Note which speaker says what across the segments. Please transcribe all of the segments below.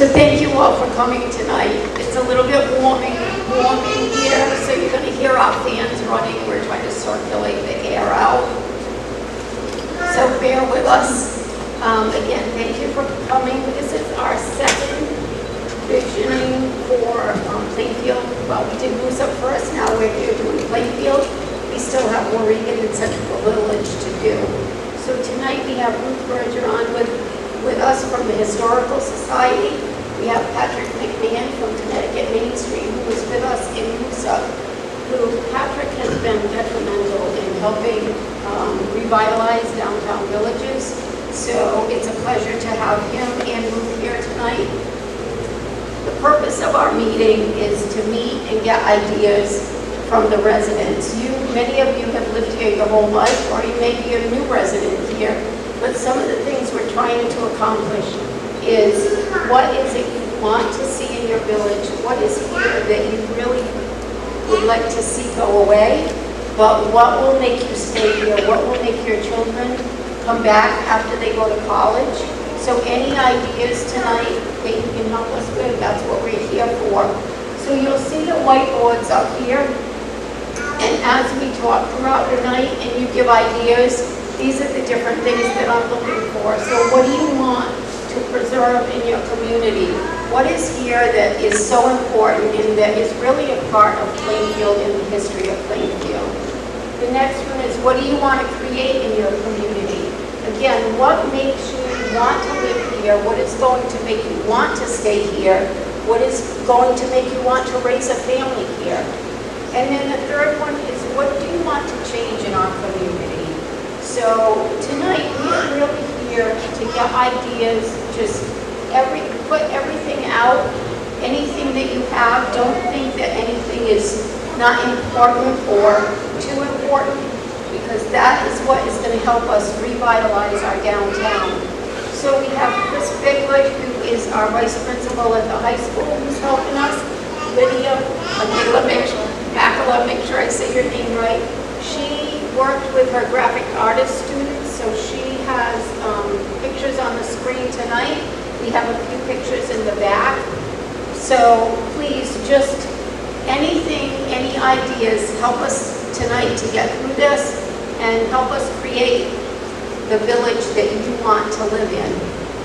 Speaker 1: So thank you all for coming tonight. It's a little bit warm in here, so you're going to hear our fans running. We're trying to circulate the air out. So bear with us. Again, thank you for coming. This is our second visioning for Plainfield. Well, we did Moosup first, now we're here doing Plainfield. We still have Oregon and Central Village to do. So tonight we have Ruth Bergeron with us from the Historical Society. We have Patrick McMahon from Connecticut Main Street, who was with us in Moosup. Patrick has been detrimental in helping revitalize downtown villages. So it's a pleasure to have him and Ruth here tonight. The purpose of our meeting is to meet and get ideas from the residents. Many of you have lived here your whole life, or you may be a new resident here, but some of the things we're trying to accomplish is what is it you want to see in your village, what is here that you really would like to see go away, but what will make you stay here, what will make your children come back after they go to college. So any ideas tonight that you can help us with, that's what we're here for. So you'll see the whiteboards up here, and as we talk throughout the night and you give ideas, these are the different things that I'm looking for. So what do you want to preserve in your community? What is here that is so important and that is really a part of Plainfield and the history of Plainfield? The next one is, what do you want to create in your community? Again, what makes you want to live here? What is going to make you want to stay here? What is going to make you want to raise a family here? And then the third one is, what do you want to change in our community? So tonight we are really here to get ideas, just put everything out, anything that you have. Don't think that anything is not important or too important, because that is what is going to help us revitalize our downtown. So we have Chris Bigler, who is our vice principal at the high school, who's helping us. Lydia Macala, make sure I say your name right. She worked with her graphic artist students, so she has pictures on the screen tonight. We have a few pictures in the back. So please, just anything, any ideas, help us tonight to get through this and help us create the village that you want to live in.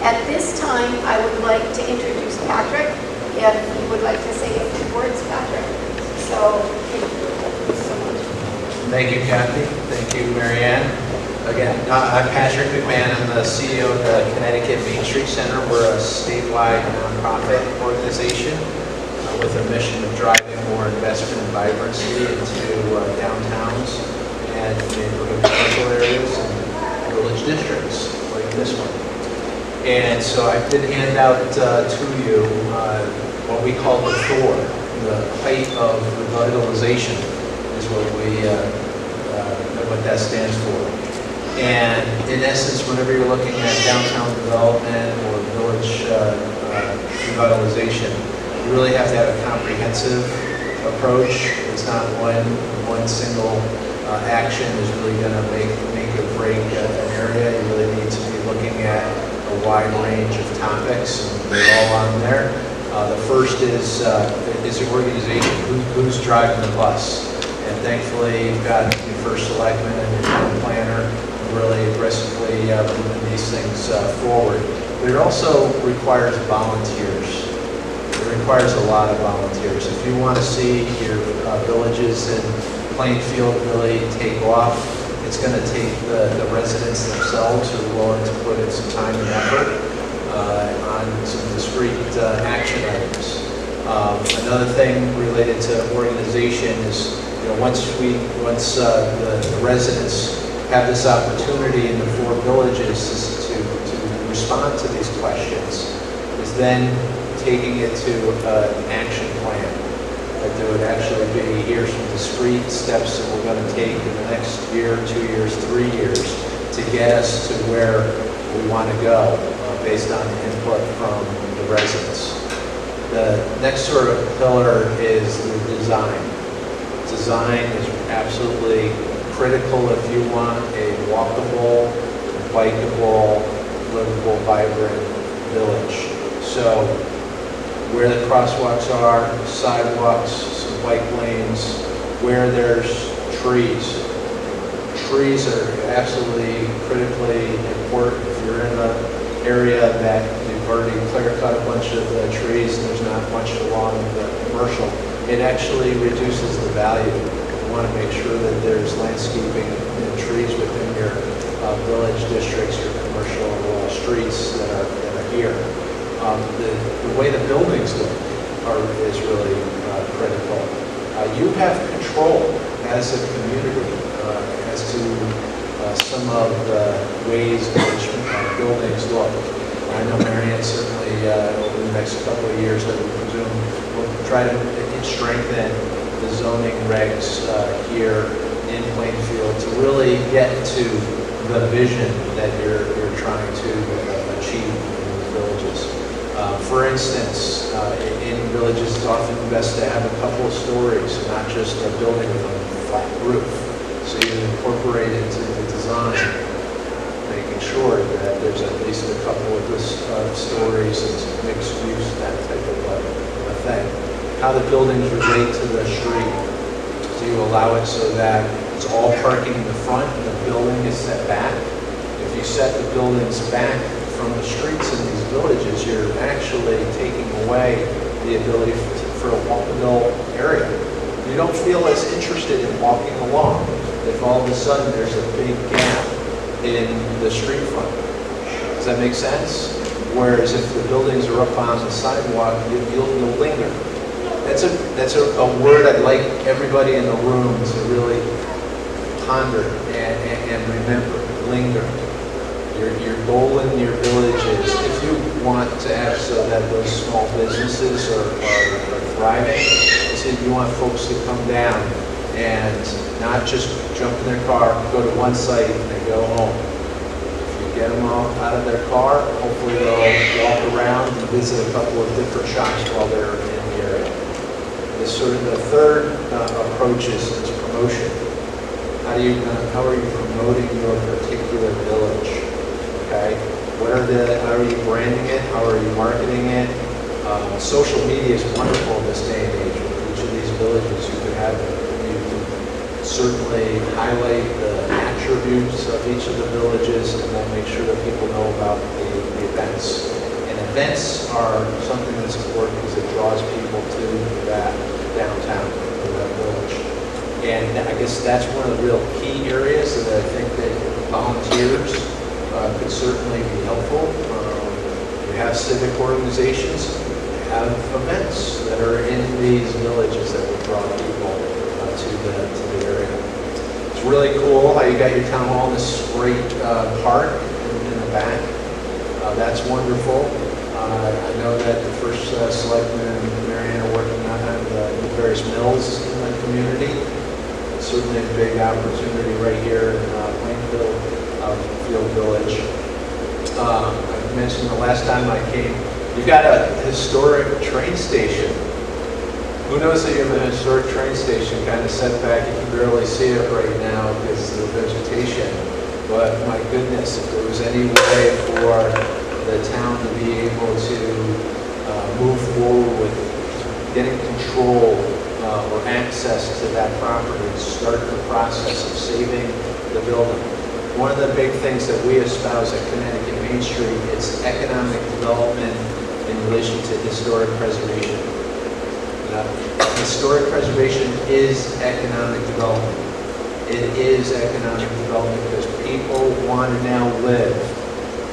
Speaker 1: At this time, I would like to introduce Patrick. If you would like to say a few words, Patrick. So, thank you so much.
Speaker 2: Thank you, Kathy. Thank you, Marianne. Again, I'm Patrick McMahon. I'm the CEO of the Connecticut Main Street Center. We're a statewide nonprofit organization with a mission of driving more investment and vibrancy into downtowns and neighborhood commercial areas and village districts like this one. And so I did hand out to you what we call the Thor, the height of revitalization is what that stands for. And in essence, whenever you're looking at downtown development or village revitalization, you really have to have a comprehensive approach. It's not one single action is really going to make or break an area. You really need to be looking at a wide range of topics, and they're all on there. The first is the organization. Who's driving the bus? And thankfully, you've got your first selectman and your town planner really aggressively moving these things forward. But it also requires volunteers. It requires a lot of volunteers. If you want to see your villages in Plainfield really take off, it's going to take the residents themselves who are willing to put in some time and effort on some discrete action items. Another thing related to organization is, once the residents have this opportunity in the 4 villages to respond to these questions, is then taking it to an action plan. That there would actually be, here's some discrete steps that we're going to take in the next year, 2 years, 3 years to get us to where we want to go based on the input from the residents. The next sort of pillar is the design. Design is absolutely critical if you want a walkable, bikeable, livable, vibrant village. So where the crosswalks are, sidewalks, some bike lanes, where there's trees. Trees are absolutely critically important. If you're in an area that you've already clear-cut a bunch of trees and there's not much along the commercial, it actually reduces the value. You want to make sure that there's landscaping and trees within your village districts, your commercial streets that are here. The way the buildings look is really critical. You have control as a community as to some of the ways in which buildings look. I know Marianne certainly over the next couple of years, I would presume, will try to strengthen the zoning regs here in Plainfield to really get to the vision that you're trying to achieve in the villages. For instance, in villages, it's often best to have a couple of stories, not just a building with a flat roof. So you incorporate into the design, making sure that there's at least a couple of stories and some mixed use, that type of a thing. How the buildings relate to the street. Do you allow it so that it's all parking in the front and the building is set back? If you set the buildings back from the streets in these villages, you're actually taking away the ability for a walkable area. You don't feel as interested in walking along if all of a sudden there's a big gap in the street front. Does that make sense? Whereas if the buildings are up on the sidewalk, you'll linger. That's a word I'd like everybody in the room to really ponder and remember. Linger. Your goal in your village is, if you want to have so that those small businesses are thriving, so you want folks to come down and not just jump in their car, go to one site, and they go home. If you get them out of their car, hopefully they'll walk around and visit a couple of different shops while they're in the area. The third approach is promotion. How are you promoting your particular village? Okay, how are you branding it? How are you marketing it? Social media is wonderful in this day and age. With each of these villages, you can certainly highlight the attributes of each of the villages and then make sure that people know about the events. And events are something that's important because it draws people to that downtown, to that village. And I guess that's one of the real key areas that I think that volunteers could certainly be helpful. You have civic organizations, you have events that are in these villages that will draw people to the area. It's really cool how you got your town hall in this great park in the back. That's wonderful. I know that the first selectman and Marianne are working on the various mills in the community. It's certainly a big opportunity right here in Plainfield. Field Village. I mentioned the last time I came, you've got a historic train station. Who knows that you have a historic train station kind of set back? You can barely see it right now because of the vegetation. But my goodness, if there was any way for the town to be able to move forward with getting control or access to that property and start the process of saving the building. One of the big things that we espouse at Connecticut Main Street is economic development in relation to historic preservation. Historic preservation is economic development. It is economic development because people want to now live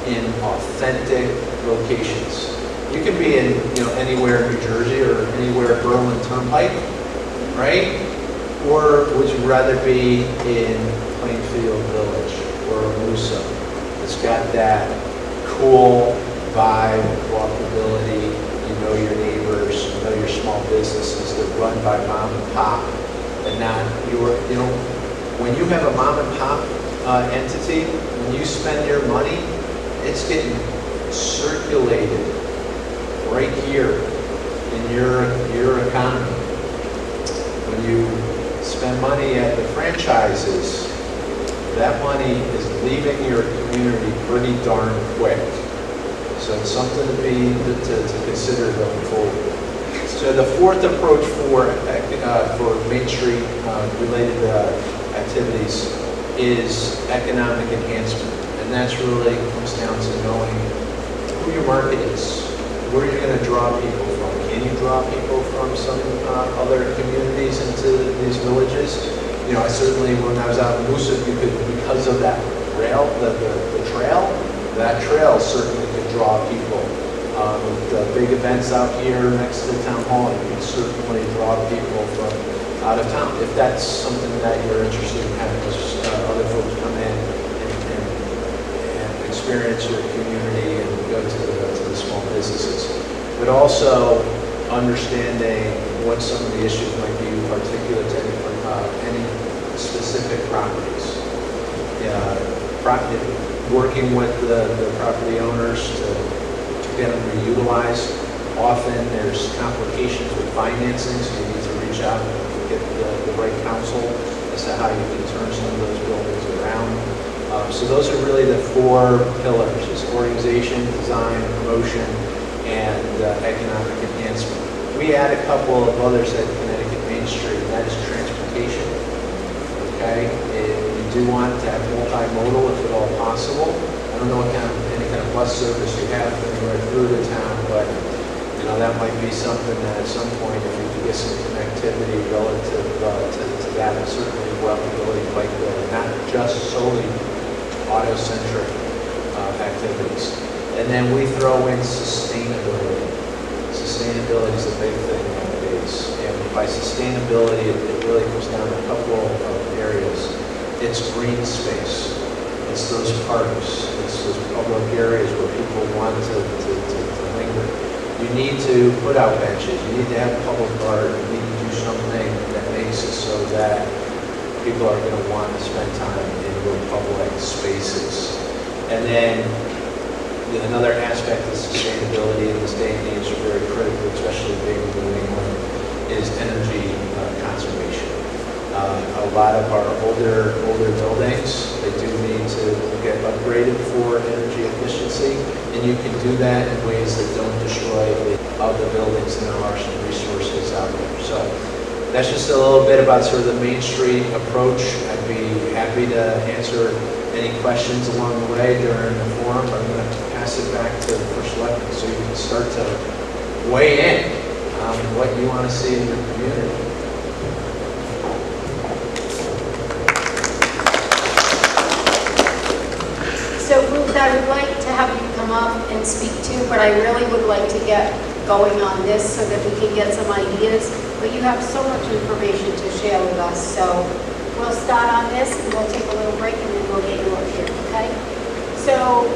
Speaker 2: in authentic locations. You can be in anywhere in New Jersey or anywhere Berlin Turnpike, right? Or would you rather be in Plainfield Village or Musa? It's got that cool vibe, walkability, you know your neighbors, you know your small businesses that run by mom and pop, and not when you have a mom and pop entity, when you spend your money, it's getting circulated right here in your economy. When you spend money at the franchises, that money is leaving your community pretty darn quick. So it's something to consider going forward. So the fourth approach for Main Street related activities is economic enhancement. And that's really comes down to knowing who your market is, where you're going to draw people from. Can you draw people from some other communities into these villages? You know, I certainly, when I was out in Moosuc, you could, because of that rail, the trail, that trail certainly could draw people. With the big events out here next to Town Hall, you can certainly draw people from out of town. If that's something that you're interested in having other folks come in and experience your community and go to the small businesses. But also understanding what some of the issues might be particular to any specific properties. Working with the property owners to get them reutilized. Often there's complications with financing, so you need to reach out and get the right counsel as to how you can turn some of those buildings around. So those are really the four pillars: is organization, design, promotion, and economic enhancement. We add a couple of others at Connecticut Main Street, and that is transportation. Okay, you do want to have multimodal if at all possible. I don't know any kind of bus service you have anywhere through the town, but you know that might be something that at some point, if you could get some connectivity relative to that, and certainly walkability, bike building, not just solely auto-centric activities. And then we throw in sustainability. Sustainability is a big thing nowadays. And by sustainability, it really comes down to a couple of areas. It's green space. It's those parks. It's those public areas where people want to linger. You need to put out benches. You need to have public art. You need to do something that makes it so that people are going to want to spend time in your public spaces. And then another aspect of sustainability in this day and age is very critical, especially being in New England, is energy conservation. A lot of our older buildings, they do need to get upgraded for energy efficiency, and you can do that in ways that don't destroy the buildings, and there are some resources out there. So that's just a little bit about sort of the Main Street approach. I'd be happy to answer any questions along the way during the forum. I'm going to pass it back to the First Selectman so you can start to weigh in on what you want to see in your community.
Speaker 1: So Ruth, I would like to have you come up and speak too, but I really would like to get going on this so that we can get some ideas. But you have so much information to share with us, so we'll start on this and we'll take a little break and then we'll get you up here, okay? So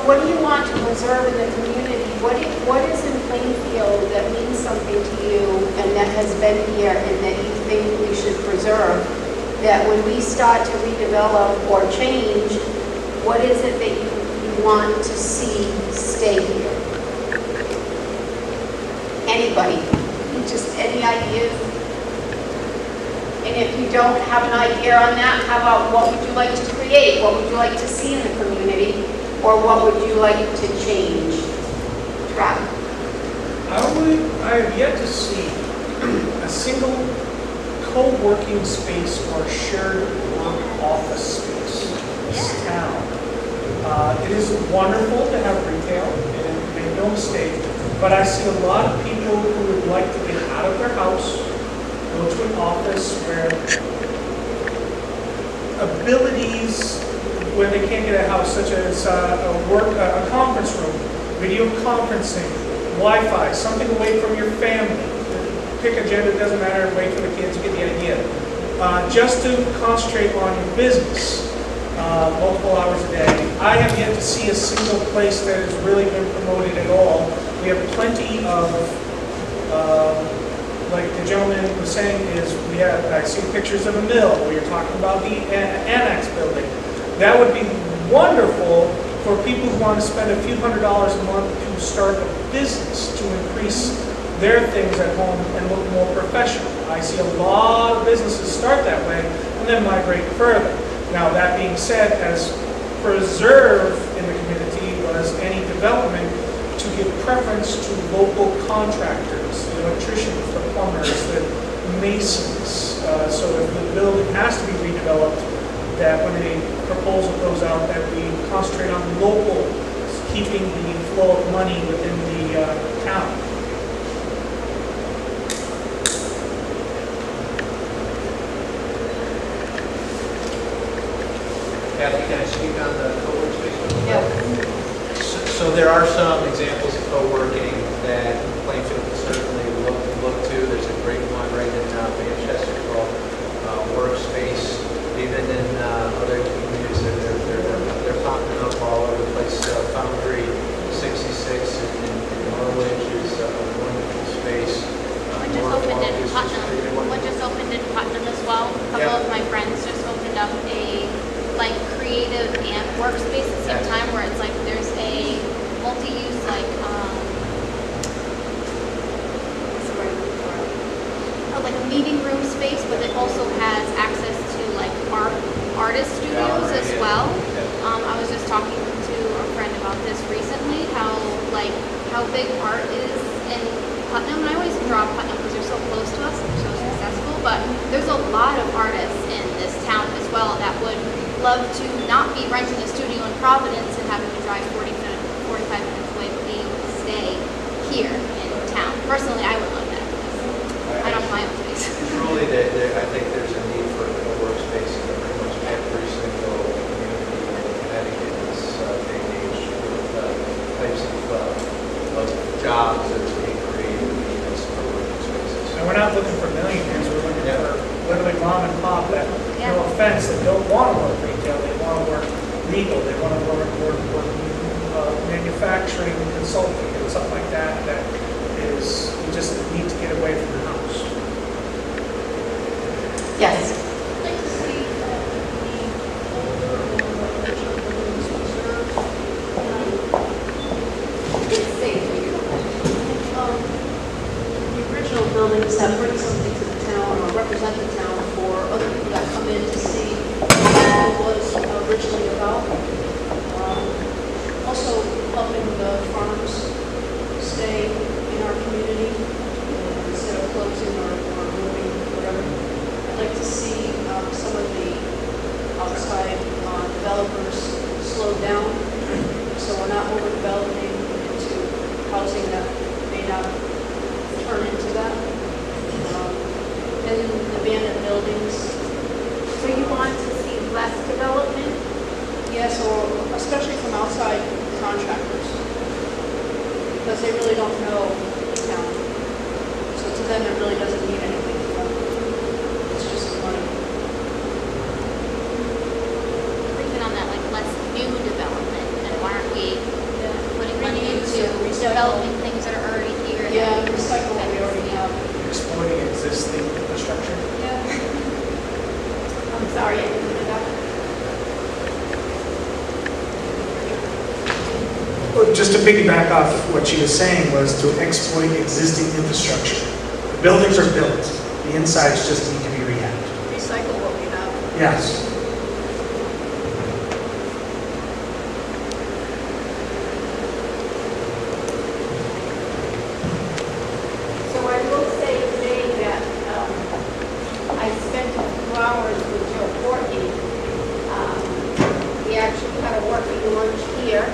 Speaker 1: what do you want to preserve in the community? What is in Plainfield that means something to you and that has been here and that you think we should preserve? That when we start to redevelop or change, what is it that you want to see stay here? Anybody? Just any ideas? And if you don't have an idea on that, how about what would you like to create? What would you like to see in the community? Or what would you like to change? Travis?
Speaker 3: I have yet to see a single co-working space or shared work office space in this town. It is wonderful to have retail, and make no mistake, but I see a lot of people who would like to get out of their house, go to an office where abilities where they can't get a house, such as a conference room, video conferencing, Wi-Fi, something away from your family. Pick a gender, it doesn't matter, wait for the kids, you get the idea. Just to concentrate on your business multiple hours a day. I have yet to see a single place that has really been promoted at all. We have plenty of, like the gentleman was saying, I see pictures of a mill where you're talking about the annex building. That would be wonderful for people who want to spend a few $100s a month to start a business to increase their things at home and look more professional. I see a lot of businesses start that way and then migrate further. Now that being said, as preserve in the community was does any development to give preference to local contractors, the electricians, the plumbers, the masons. So if the building has to be redeveloped, that when a proposal goes out, that we concentrate on local, keeping the flow of money within the town.
Speaker 2: Kathy, can I speak on the co-work space?
Speaker 1: Yeah.
Speaker 2: So there are some examples of co-working that Plainfield can certainly look to. There's a great one right in Manchester called Workspace. Even in other communities, they're popping up all over the place. Foundry 66 in Norwich is a wonderful space.
Speaker 4: One just opened in Putnam. One just opened in Putnam as well. A couple of my friends just opened up a like creative and workspace at the same time, where it's like there's a multi-use like like a meeting room space, but it also has access to like artist studios as well. I was just talking to a friend about this recently, how big art is in Putnam. And I always draw Putnam because they're so close to us and they're so successful, but there's a lot of artists in this town as well that would love to not be renting a studio in Providence and having to drive 45 minutes away, but be able to stay here in town. Personally, I would love that. I don't have my own space.
Speaker 2: Truly, I think there's a need for a workspace in pretty much every single community in Connecticut in this day and age, with types of jobs that are being created in these co-working spaces.
Speaker 3: And we're not looking for millionaires, we're looking for literally mom and pop that,
Speaker 4: Yeah.
Speaker 3: no offense, that don't want to work retail, they want to work legal, they want to work manufacturing, consulting, and something like that, that is, you just need to get away from the house.
Speaker 1: Yes.
Speaker 5: I'd like to see the older or more original buildings preserved. The original buildings that bring something to the town or represent the town for other people that come in to see what it was originally about. Also helping the farms stay in our community instead of closing or moving, whatever. I'd like to see some of the outside developers slow down, so we're not overdeveloping into housing that may not turn into that. And abandoned buildings.
Speaker 1: So you want to see less development?
Speaker 5: Yes, or especially from outside contractors, because they really don't know the town. So to them, it really doesn't mean anything to them. It's just money.
Speaker 4: Thinking on that, like less new development, and why aren't we putting money into
Speaker 5: Recycle.
Speaker 4: developing things that are already here? that
Speaker 5: Yeah,
Speaker 4: we can
Speaker 5: recycle what we already have.
Speaker 3: Exploiting existing infrastructure.
Speaker 5: Yeah.
Speaker 1: I'm sorry, I didn't hear that.
Speaker 6: Well, just to piggyback off of what she was saying was to exploit existing infrastructure. The buildings are built, the insides just need to be rehabbed.
Speaker 5: Recycle what we have.
Speaker 6: Yes.
Speaker 1: So I will say today that I spent a few hours with Joe Courtney. We actually had a working lunch here.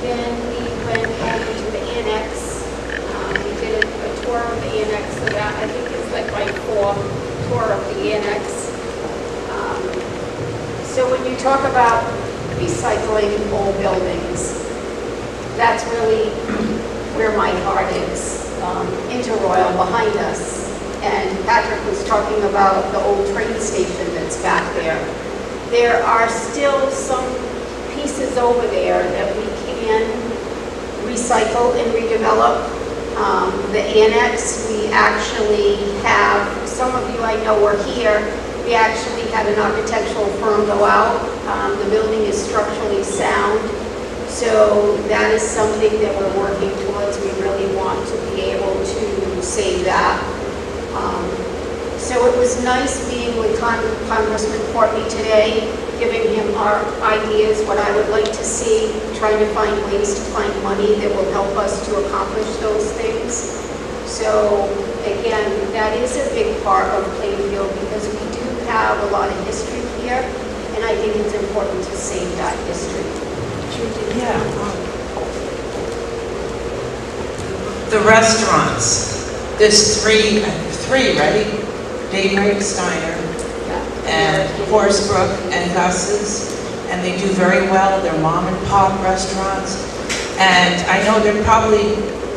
Speaker 1: Then we went over to the annex. We did a tour of the annex, so that I think is like my fourth tour of the annex. So when you talk about recycling old buildings, that's really where my heart is. Interroyal behind us. And Patrick was talking about the old train station that's back there. There are still some pieces over there that we can recycle and redevelop. The annex, we actually have, some of you I know were here, we actually had an architectural firm go out. The building is structurally sound. So that is something that we're working towards. We really want to be able to save that. So it was nice being with Congressman Courtney today, giving him our ideas, what I would like to see, trying to find ways to find money that will help us to accomplish those things. So again, that is a big part of Plainfield because we do have a lot of history here, and I think it's important to save that history.
Speaker 7: Yeah. The restaurants, there's three, right? Daybreak, Steiner, and Horsebrook and Gus's, and they do very well. They're mom and pop restaurants, and I know they're probably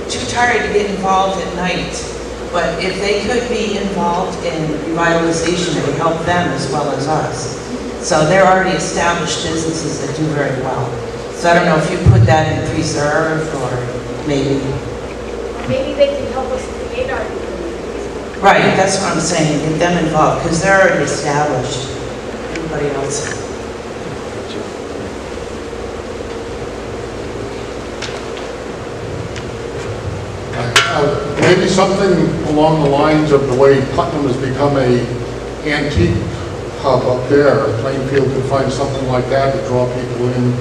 Speaker 7: too tired to get involved at night, but if they could be involved in revitalization, it would help them as well as us. So they're already established businesses that do very well. So I don't know if you put that in preserve or maybe.
Speaker 1: Maybe they can help us create our communities.
Speaker 7: Right, that's what I'm saying, get them involved, because they're already established. Everybody else.
Speaker 8: Maybe something along the lines of the way Putnam has become a antique hub up there. Plainfield could find something like that to draw people in,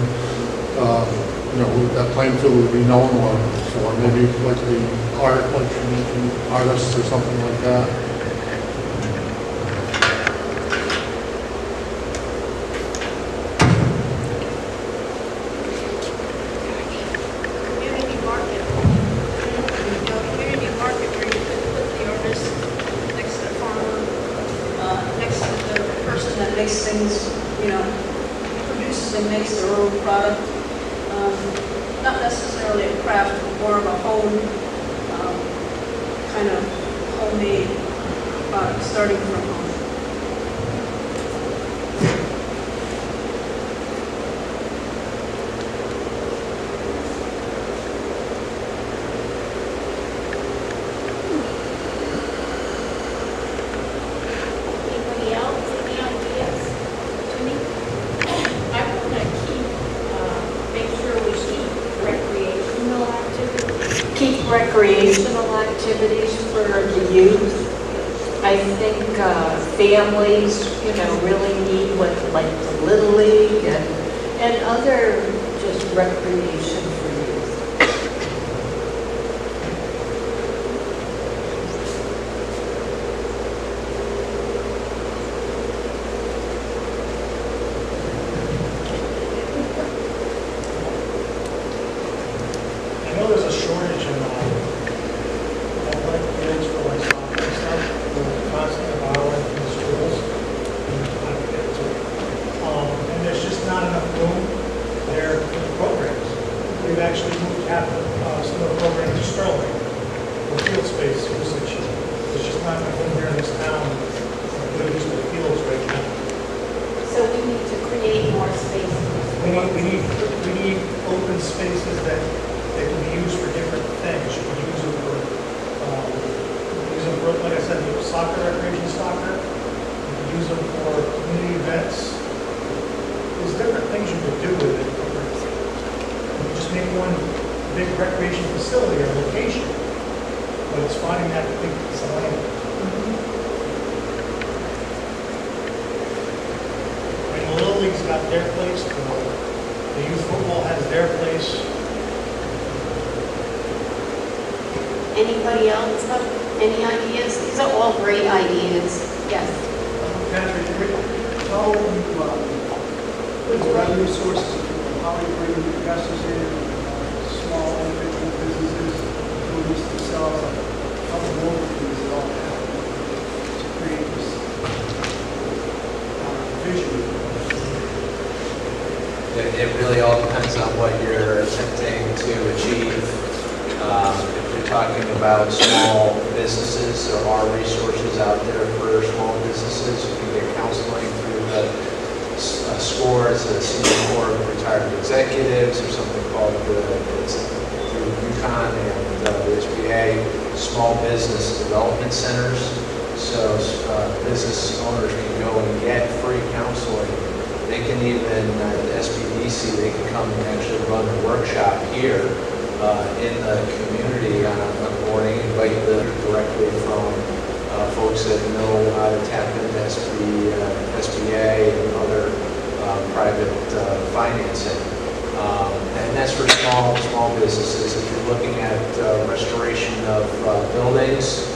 Speaker 8: that Plainfield would be known for. Maybe like the art, like you mentioned, artists or something like that.
Speaker 5: Community market. Community market where you could put the artist next to the farmer, next to the person that makes things, produces and makes their own product. Not necessarily a craft, but more of a home, kind of homemade product, starting from home.
Speaker 1: Anybody else, any ideas? Jimmy?
Speaker 9: I want to make sure we keep recreational activities for the youth. I think families, really need like the Little League and other just recreation for youth.
Speaker 3: I know there's a shortage in athletic fields for like soccer and stuff. We're constantly borrowing from the schools. And there's just not enough room there for the programs. We've actually moved half of some of the programs to Sterling for field space usage. There's just not enough room here in this town to use the fields right now.
Speaker 1: So we need to create more space.
Speaker 3: We need open spaces that can be used for different things. You can use them for, like I said, soccer, recreation soccer. You can use them for community events. There's different things you could do with it. You just make one big recreation facility or location, but it's finding that big piece of land. I mean, the Little League's got their place, the youth football has their place.
Speaker 1: Anybody else have any ideas? These are all great ideas. Yes.
Speaker 10: Patrick, how with the revenue sources, how we bring investors in, small individual businesses, doing this themselves, how the world does it all happen to create this vision?
Speaker 2: It really all depends on what you're attempting to achieve. If you're talking about small businesses, there are resources out there for small businesses. You can get counseling through the SCORES, the Senior Corps of Retired Executives, or something called through UConn and the SBA, Small Business Development Centers. So business owners can go and get free counseling. They can even, at the SBDC, they can come and actually run a workshop here in the community on a morning, invite them directly from folks that know how to tap into SBA and other financing. And that's for small businesses. If you're looking at restoration of buildings,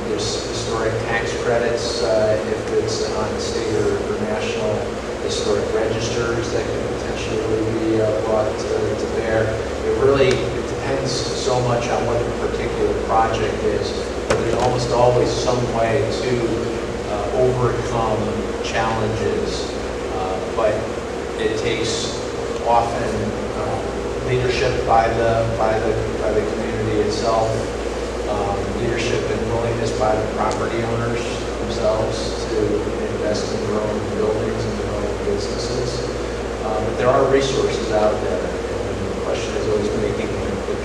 Speaker 2: there's historic tax credits if it's on state or national historic registers that can potentially be brought to bear. It depends so much on what the particular project is, but there's almost always some way to overcome challenges, but it takes often leadership by the community itself, leadership and willingness by the property owners themselves to invest in their own buildings and their own businesses. But there are resources out there, and the question is always making the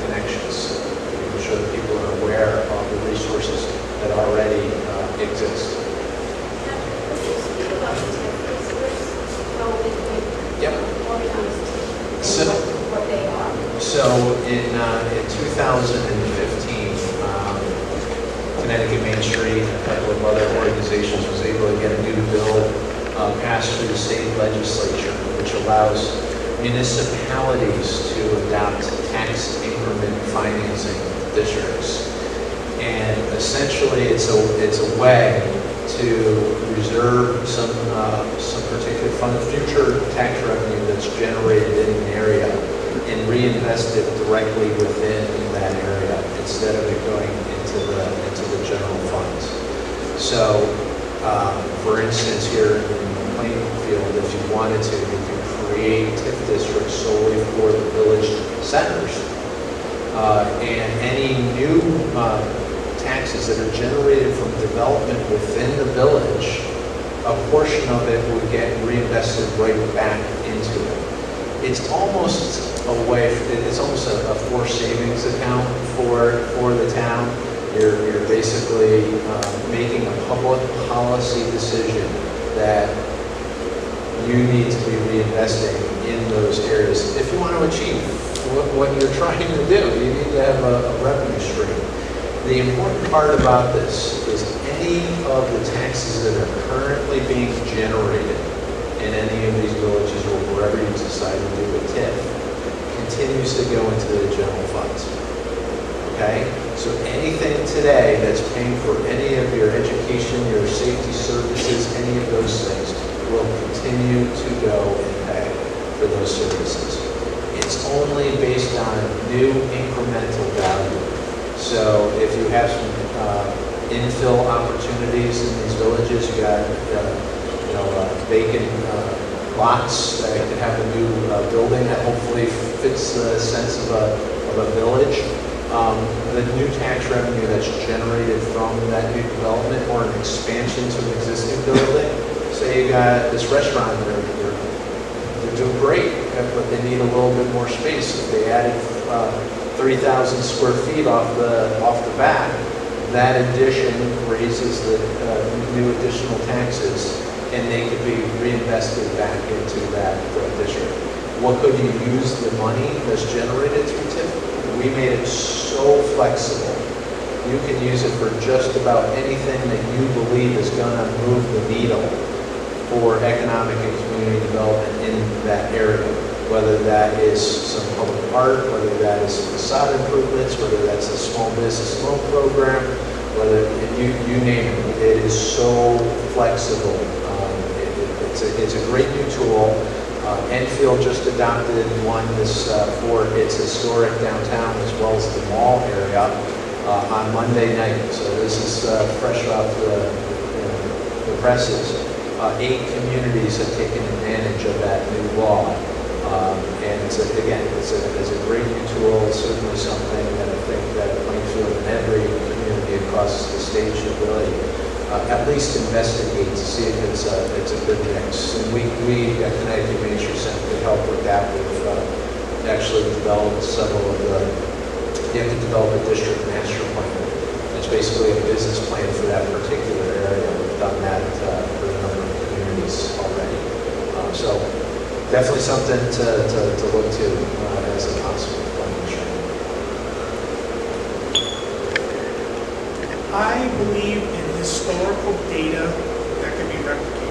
Speaker 2: connections, making sure that people are aware of the resources that already exist. Yep.
Speaker 1: What they are.
Speaker 2: So in 2015, Connecticut Main Street and a couple of other organizations was able to get a new bill passed through the state legislature, which allows municipalities to adopt tax increment financing districts. And essentially, it's a way to reserve some particular fund, future tax revenue that's generated in an area, and reinvest it directly within that area instead of it going into the general funds. So, for instance, here in Plainfield, if you wanted to, you could create TIF districts solely for the village centers, and any new taxes that are generated from development within the village, a portion of it would get reinvested right back into it. It's almost it's almost a forced savings account for the town. You're basically making a public policy decision that you need to be reinvesting in those areas if you want to achieve what you're trying to do. You need to have a revenue stream. The important part about this is any of the taxes that are currently being generated in any of these villages or wherever you decide to do a TIF continues to go into the general funds. Okay? So anything today that's paying for any of your education, your safety services, any of those things will continue to go and pay for those services. It's only based on new incremental value. So if you have some infill opportunities in these villages, you got vacant lots that can have a new building that hopefully fits the sense of a village. The new tax revenue that's generated from that new development or an expansion to an existing building. Say you got this restaurant, they're doing great, but they need a little bit more space. If they added 3,000 square feet off the bat, that addition raises the new additional taxes, and they could be reinvested back into that district. What could you use the money that's generated through TIF? We made it so flexible. You can use it for just about anything that you believe is going to move the needle for economic and community development in that area. Whether that is some public art, whether that is facade improvements, whether that's a small business loan program, whether you name it. It is so flexible. It's a great new tool. Enfield just adopted one for its historic downtown as well as the mall area on Monday night. So this is fresh off the presses. 8 communities have taken advantage of that new law. And again, it's a great new tool. It's certainly something that I think that Plainfield and every community across the state should really at least investigate to see if it's a good mix. And we at Connecticut Main Street Center could help with that. We've actually developed several of you have to develop a district master plan. It's basically a business plan for that particular area. We've done that for a number of communities already. So definitely something to look to as a possible funding stream.
Speaker 3: I believe in historical data that can be replicated.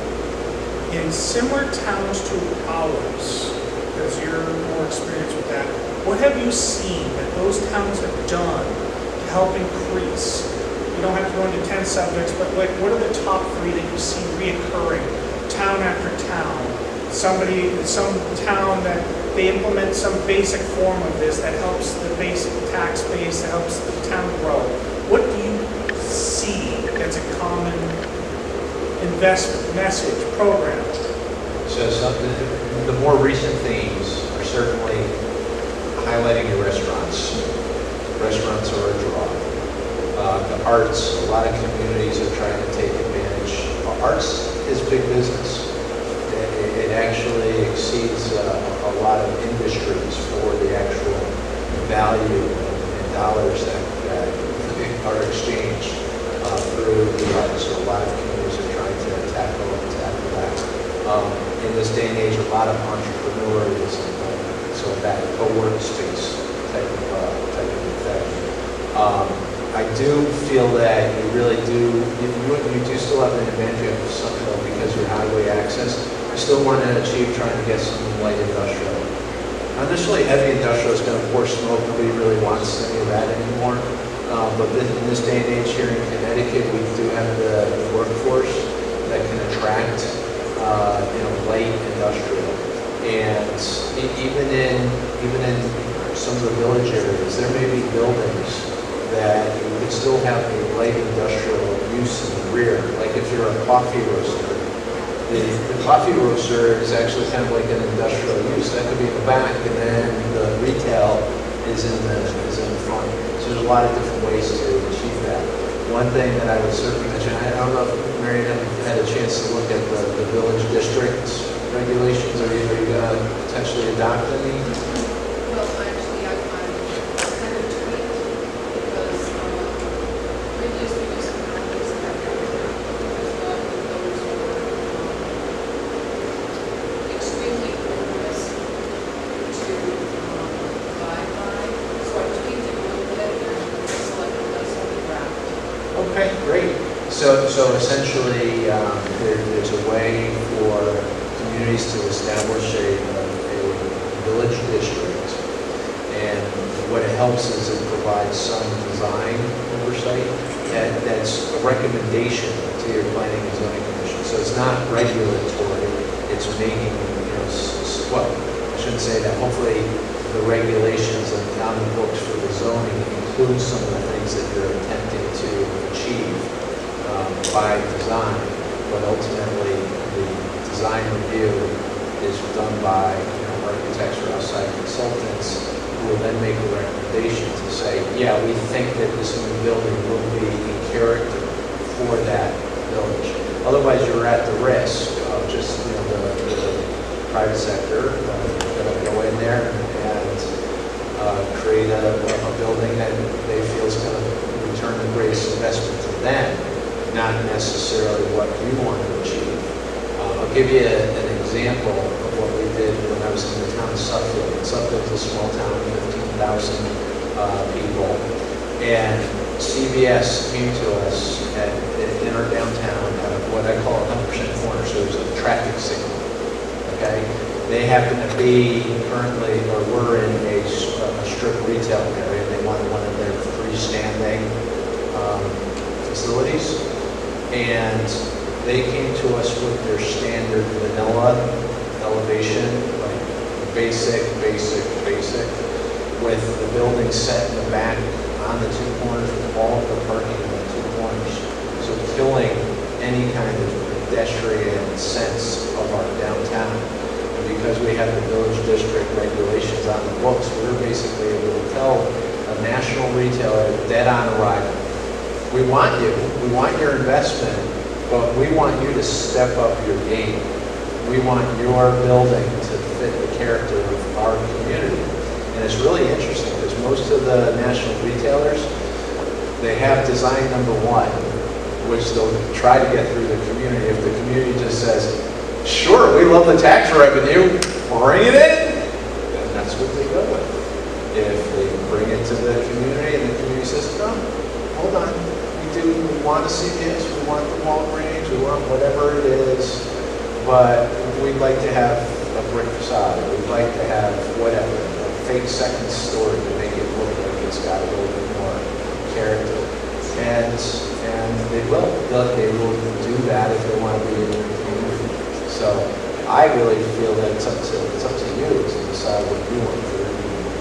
Speaker 3: In similar towns to ours, because you're more experienced with that. What have you seen that those towns have done to help increase? You don't have to go into 10 subjects, but like, what are the top 3 that you see reoccurring, town after town? Some town that they implement some basic form of this that helps the basic tax base, that helps the town grow. What do you see that's a common investment, message, program?
Speaker 2: So the more recent themes are certainly highlighting your restaurants. Restaurants are a draw. The arts, a lot of communities are trying to take advantage. Arts is big business. It actually exceeds a lot of industries for the actual value in dollars that are exchanged through the arts. So a lot of communities are trying to tackle that. In this day and age, a lot of entrepreneurs, so that co-work space type of effect. I do feel that you really do, you do still have an advantage of something because of highway access. I still want to achieve trying to get some light industrial. Not necessarily heavy industrial is going to pour smoke. Nobody really wants any of that anymore. But in this day and age here in Connecticut, we do have the workforce that can attract light industrial. And even in some of the village areas, there may be buildings that you could still have a light industrial use in the rear. Like if you're a coffee roaster, the coffee roaster is actually kind of like an industrial use. That could be in the back, and then the retail is in the front. So there's a lot of different ways to achieve that. One thing that I would certainly mention, I don't know if Mary had a chance to look at the village district regulations. Are you going to potentially adopt any?
Speaker 5: Well, actually, I kind of tweaked because previously we used to have this because those were extremely onerous to abide by. So I tweaked it a little bit and selected those on the draft.
Speaker 2: Okay, great. So essentially, there's a way for communities to establish a village district, and what it helps is it provides some design oversight that's a recommendation to your planning and zoning commission. So it's not regulatory, it's making, well, I shouldn't say that, hopefully the regulations on the books for the zoning include some of the things that you're attempting to achieve by design, but ultimately the design review is done by architects or outside consultants who will then make a recommendation to say, yeah, we think that this new building will be in character for that village. Otherwise, you're at the risk of just the private sector going to go in there and create a building that they feel is going to return the greatest investment to them, not necessarily what you want to achieve. I'll give you an example of what we did when I was in the town of Suffield. Suffield is a small town of 15,000 people, and CVS came to us in our downtown at what I call a 100% corner, so there's a traffic signal, okay? They happen to be currently, or were in a strip retail area. They wanted one of their freestanding facilities, and they came to us with their standard vanilla elevation, like basic, with the building set in the back on the two corners with all of the parking on the two corners. So killing any kind of pedestrian sense of our downtown. And because we have the village district regulations on the books, we're basically able to tell a national retailer dead on arrival, we want your investment, but we want you to step up your game. We want your building to fit the character of our community. And it's really interesting because most of the national retailers, they have design number one, which they'll try to get through the community. If the community just says, sure, we love the tax revenue, bring it in, then that's what they go with. If they bring it to the community and the community says, no, hold on. We want to see this, we want the Walgreens, we want whatever it is, but we'd like to have a brick facade, or we'd like to have whatever, a fake second story to make it look like it's got a little bit more character. And they will do that if they want to be in your community. So I really feel that it's up to you to decide what you want for your community.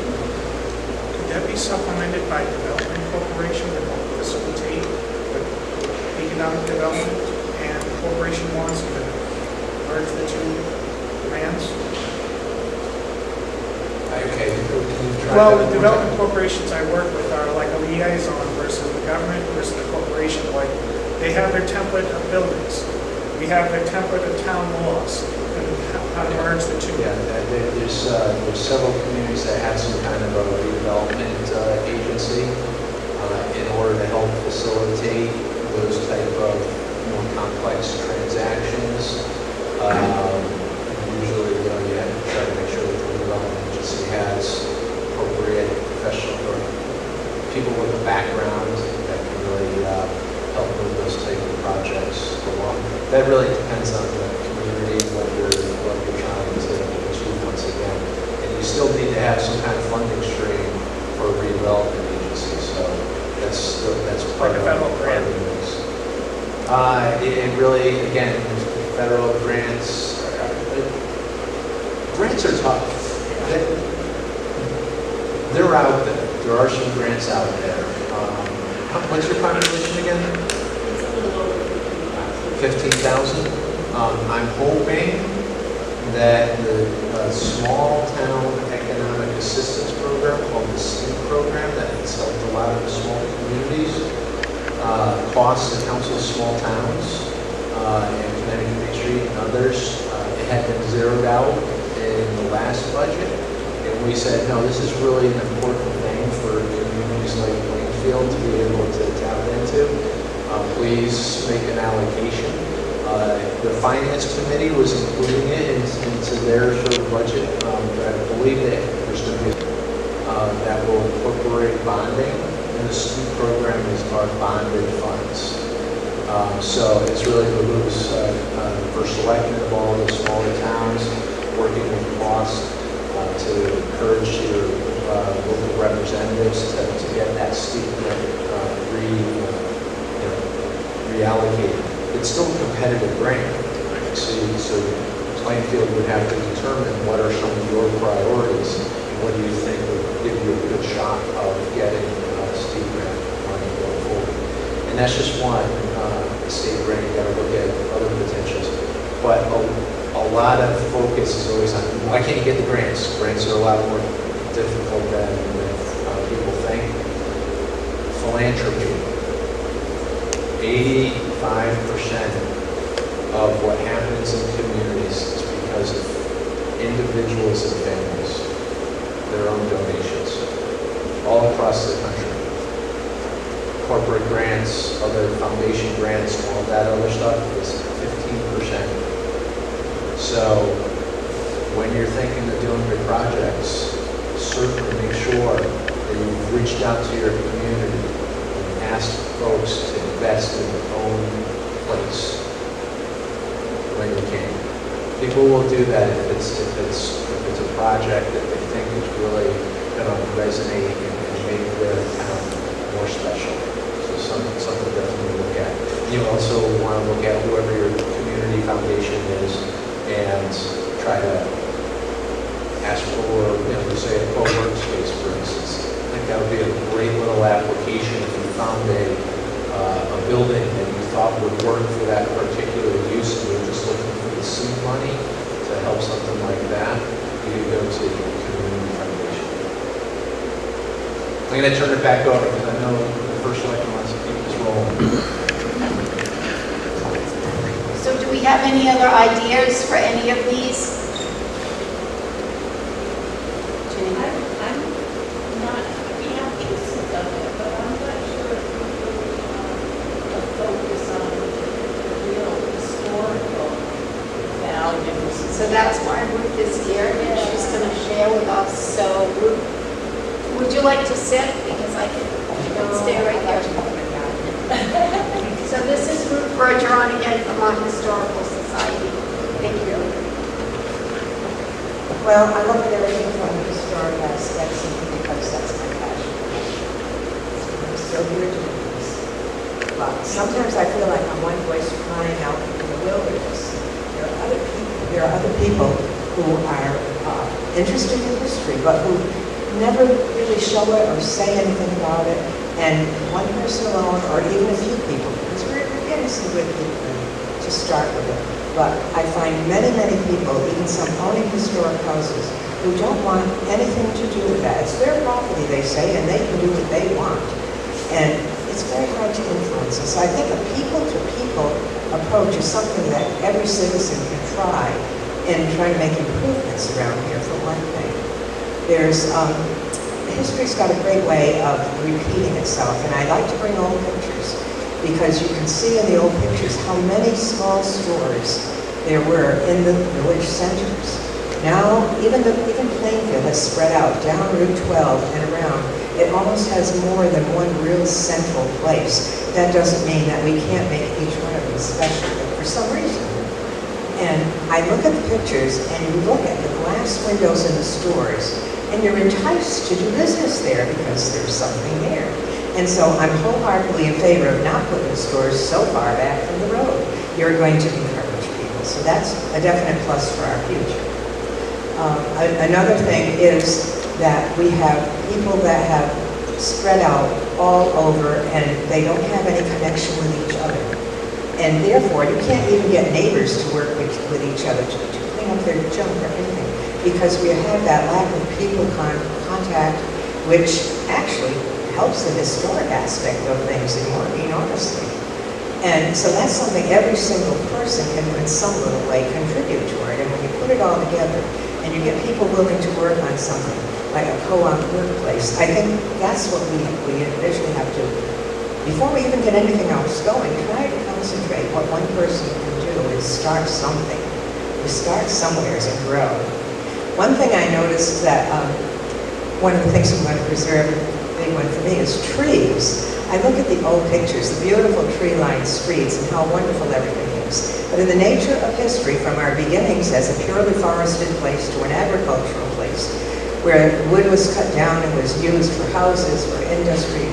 Speaker 3: Could that be supplemented by development corporation that will facilitate the economic development, and the corporation wants to merge the two brands?
Speaker 2: Okay, can you try
Speaker 3: Well,
Speaker 2: that
Speaker 3: the
Speaker 2: one
Speaker 3: development
Speaker 2: time?
Speaker 3: corporations I work with are like a liaison versus the government versus the corporation. Like, they have their template of buildings. We have their template of town laws, and how to merge the two.
Speaker 2: Yeah, there's several communities that have some kind of a redevelopment agency in order to help facilitate those type of more complex transactions. Usually, you have to try to make sure that the redevelopment agency has appropriate professional or people with a background that can really help move those type of projects along. That really depends on the community, what you're trying to achieve once again. And you still need to have some kind of funding stream for a redevelopment agency. So that's part
Speaker 3: Like a
Speaker 2: of
Speaker 3: federal grant.
Speaker 2: the mix. It really, again, federal grants. Grants are tough. They're out there. There are some grants out there. What's your population again?
Speaker 9: It's a little over
Speaker 2: 15,000. I'm hoping that the small town economic assistance program called the STEAM program that has helped a lot of the small communities, costs the council of small towns, and Connecticut Main Street and others, it had been zeroed out in the last budget. And we said, no, this is really an important thing for communities like Plainfield to be able to tap into. Please make an allocation. The Finance Committee was including it into their sort of budget. I believe that there's going to be that will incorporate bonding, and the STEAM program is our bonded funds. So it's really behooves for selectmen of all the smaller towns, working with cost to encourage your local representatives to get that STEAM reallocated. It's still a competitive grant. So Plainfield would have to determine what are some of your priorities and what do you think would give you a good shot of getting STEAM grant money going forward. And that's just one state grant. You got to look at other potentials. But a lot of focus is always on why can't you get the grants? Grants are a lot more difficult than people think. Philanthropy. 85% of what happens in communities is because of individuals and families, their own donations, all across the country. Corporate grants, other foundation grants, all that other stuff is 15%. So when you're thinking of doing your projects, certainly make sure that you've reached out to your community and asked folks to invest in their own place when you can. People will do that if it's a project that they think is really going to resonate and make their town more special. So something to definitely look at. You also want to look at whoever your community foundation is and try to ask for, say a co-work space, for instance. I think that would be a great little application if you found a building that you thought would work for that particular use and you're just looking for the seed money to help something like that. You could go to the community foundation. I'm going to turn it back over because I know the first selectman wants to keep this rolling.
Speaker 1: So do we have any other ideas for any of these?
Speaker 9: I'm not, we have pieces of it, but I'm not sure if we really have a focus on the real historical values.
Speaker 1: So that's why Ruth is here, and she's going to share with us. So Ruth, would you like to sit? Because I can stay right there. So this is Ruth Bergeron again from our Historical Society. Thank you.
Speaker 11: Well, I look at everything from the historic aspect simply because that's my passion. I'm still here to do this. But sometimes I feel like I'm one voice crying out in the wilderness. There are other people who are interested in history, but who never really show it or say anything about it. And one person alone, or even a few people, because we're getting some good people to start with it. But I find many, many people, even some owning historic houses, who don't want anything to do with that. It's their property, they say, and they can do what they want. And it's very hard to influence. And so I think a people-to-people approach is something that every citizen can try and try to make improvements around here, for one thing. History's got a great way of repeating itself, and I like to bring old pictures, because you can see in the old pictures how many small stores there were in the village centers. Now, even Plainfield has spread out down Route 12 and around. It almost has more than one real central place. That doesn't mean that we can't make each one of them special, but for some reason. And I look at the pictures, and you look at the glass windows in the stores, and you're enticed to do business there because there's something there. And so I'm wholeheartedly in favor of not putting the stores so far back from the road. You're going to encourage people. So that's a definite plus for our future. Another thing is that we have people that have spread out all over, and they don't have any connection with each other. And therefore, you can't even get neighbors to work with each other to clean up their junk or anything, because we have that lack of people contact, which actually helps the historic aspect of things enormously. And so that's something every single person can, in some little way, contribute toward. And when you put it all together, and you get people willing to work on something, like a co-op workplace, I think that's what we initially have to, before we even get anything else going, try to concentrate. What one person can do is start something. You start somewhere and grow. One thing I noticed is that one of the things we want to preserve, a big one for me, is trees. I look at the old pictures, the beautiful tree-lined streets, and how wonderful everything is. But in the nature of history, from our beginnings as a purely forested place to an agricultural place, where wood was cut down and was used for houses, for industry,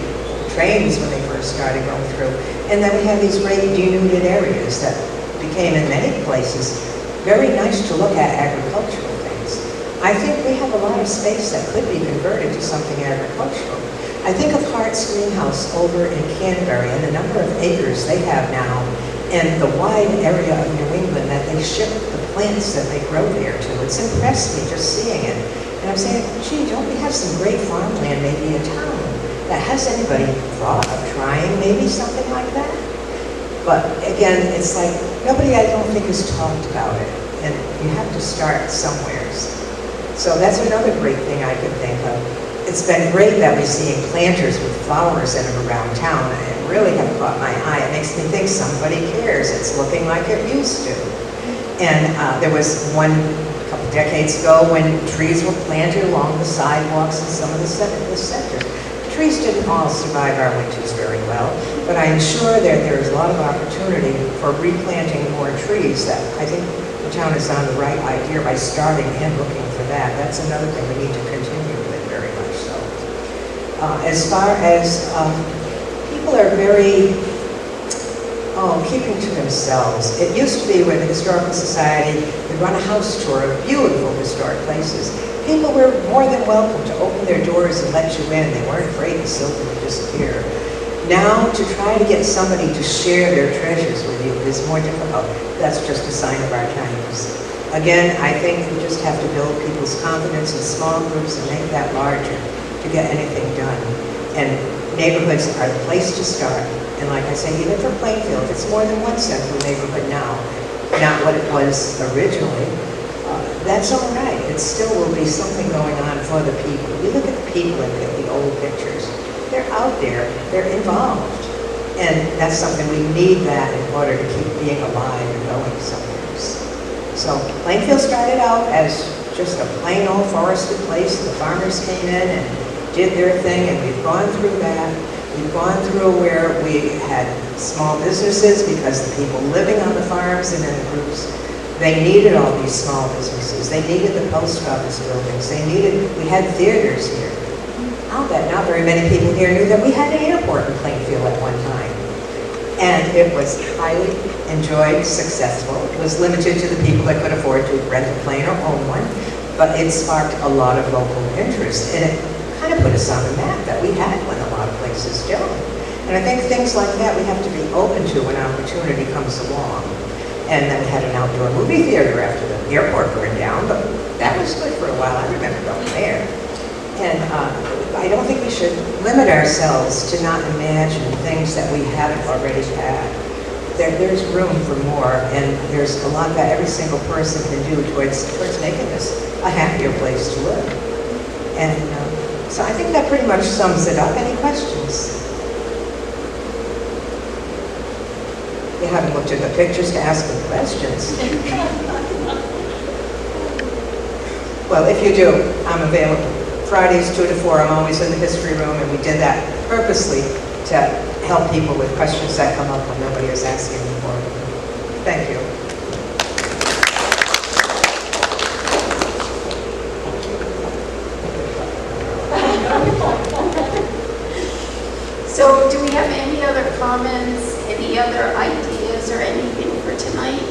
Speaker 11: trains when they first started going through, and then we have these great denuded areas that became, in many places, very nice to look at agricultural things. I think we have a lot of space that could be converted to something agricultural. I think of Hart's Greenhouse over in Canterbury and the number of acres they have now, and the wide area of New England that they ship the plants that they grow there to. It's impressed me just seeing it. And I'm saying, gee, don't we have some great farmland maybe in town? That has anybody thought of trying maybe something like that? But again, it's like, nobody I don't think has talked about it. And you have to start somewheres. So that's another great thing I can think of. It's been great that we're seeing planters with flowers in them around town. It really have caught my eye. It makes me think somebody cares. It's looking like it used to. And there was one a couple decades ago when trees were planted along the sidewalks in some of the sectors. The trees didn't all survive our winters very well, but I am sure that there is a lot of opportunity for replanting more trees. That I think the town is on the right idea by starting and looking for that. That's another thing we need to continue with very much so. As far as people are very keeping to themselves. It used to be where the Historical Society would run a house tour of beautiful historic places. People were more than welcome to open their doors and let you in. They weren't afraid the silver would disappear. Now, to try to get somebody to share their treasures with you is more difficult. That's just a sign of our times. Again, I think we just have to build people's confidence in small groups and make that larger to get anything done. And neighborhoods are the place to start. And like I say, even for Plainfield, it's more than one central neighborhood now, not what it was originally. That's all right. It still will be something going on for the people. You look at the people and the old pictures. They're out there. They're involved. And that's something we need that in order to keep being alive and going somewhere. So Plainfield started out as just a plain old forested place. The farmers came in and did their thing, and we've gone through that. We've gone through where we had small businesses because the people living on the farms and in the groups They needed all these small businesses. They needed the post office buildings. We had theaters here. I'll bet not very many people here knew that we had an airport in Plainfield at one time. And it was highly enjoyed, successful. It was limited to the people that could afford to rent a plane or own one, but it sparked a lot of local interest, and it kind of put us on the map that we had when a lot of places don't. And I think things like that we have to be open to when opportunity comes along. And then we had an outdoor movie theater after the airport burned down, but that was good for a while. I remember going there. And I don't think we should limit ourselves to not imagine things that we haven't already had. There's room for more, and there's a lot that every single person can do towards making this a happier place to live. And so I think that pretty much sums it up. Any questions? You haven't looked at the pictures to ask the questions. Well, if you do, I'm available. Fridays 2 to 4, I'm always in the history room, and we did that purposely to help people with questions that come up when nobody is asking them for them. Thank you.
Speaker 1: So do we have any other comments, any other ideas or anything for tonight?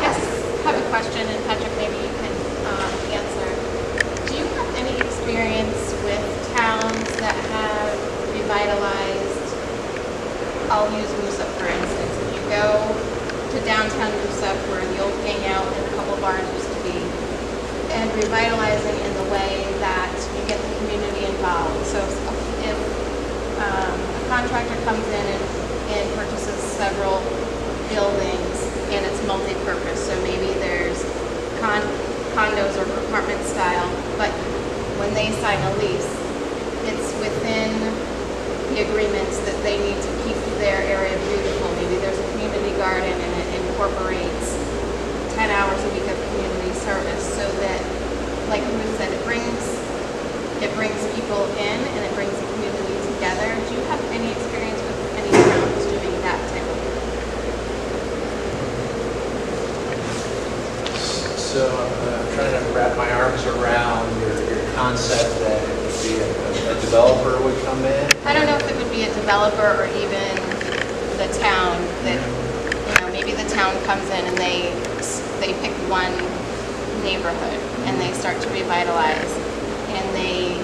Speaker 1: Yes.
Speaker 4: I have a question, and Patrick, maybe you can answer. Do you have any experience with towns that have revitalized, I'll use Moosup for instance, if you go to downtown Moosup where the old hangout and a couple bars used to be, and revitalizing in the way that you get the community involved. So if a contractor comes in and purchases several buildings and it's multi-purpose, so maybe there's condos or apartment style, but when they sign a lease, it's within the agreements that they need to keep their area beautiful. Maybe there's a community garden and it incorporates 10 hours a week of community service, so that, like Ruth said, it brings people in and it brings the community together. Do you have any experience with any towns doing that type of work?
Speaker 2: So I'm trying to wrap my arms around your concept that it would be a developer would come in.
Speaker 4: I don't know if it would be a developer or even the town that, maybe the town comes in and they pick one neighborhood and they start to revitalize, and they,